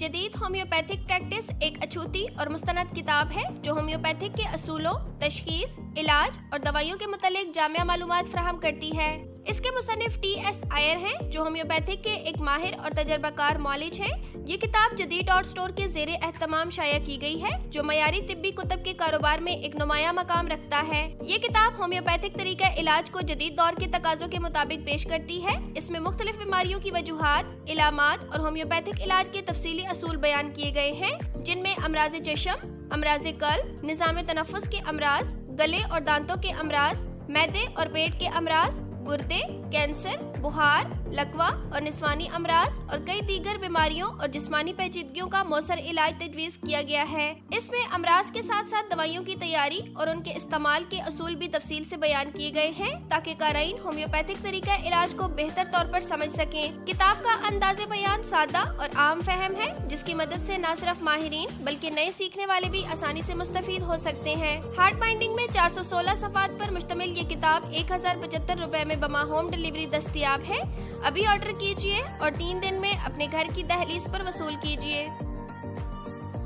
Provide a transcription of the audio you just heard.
जदीद homeopathic practice एक अछूती और मुस्तनद किताब है जो होम्योपैथिक के असूलों, तशखीस, इलाज और दवाइयों के मुतालिक जामिया मालूमात फराहम करती है। इसके मुसन्निफ टी.एस. आयर हैं जो होम्योपैथिक के एक माहिर और तजर्बाकार मौलिज हैं। ये किताब जदीद डॉट स्टोर के ज़ेरे एहतमाम शाया की गई है जो मयारी तिब्बी कुतब के कारोबार में एक नुमाया मकाम रखता है। ये किताब होम्योपैथिक तरीका इलाज को जदीद दौर के तकाज़ों के मुताबिक पेश करती है। इसमें मुख्तलिफ बीमारियों की वजूहात, इलामात और होम्योपैथिक इलाज के तफसीली असूल बयान किए गए हैं, जिनमें अमराज चशम, अमराज कल्ब, निज़ाम तनफ़ुस के अमराज, गले और दांतों के अमराज, मैदे और पेट के अमराज, गुर्दे, कैंसर, बुखार, लकवा और निस्वानी अमराज और कई दीगर बीमारियों और जिस्मानी पेचीदगियों का मौसर इलाज तजवीज़ किया गया है। इसमें अमराज के साथ साथ दवाइयों की तैयारी और उनके इस्तेमाल के असूल भी तफसील से बयान किए गए हैं ताकि क़ारीन होम्योपैथिक तरीका इलाज को बेहतर तौर पर समझ सकें। किताब का अंदाज़े बयान सादा और आम फहम है जिसकी मदद से न सिर्फ माहिरीन बल्कि नए सीखने वाले भी आसानी से मुस्तफीद हो सकते हैं। हार्ड बाइंडिंग में 416 सफ़ात पर मुश्तमिल ये किताब 1075 रुपए में बमा होम डिलीवरी दस्तयाब है। अभी ऑर्डर कीजिए और 3 दिन में अपने घर की दहलीज पर वसूल कीजिए।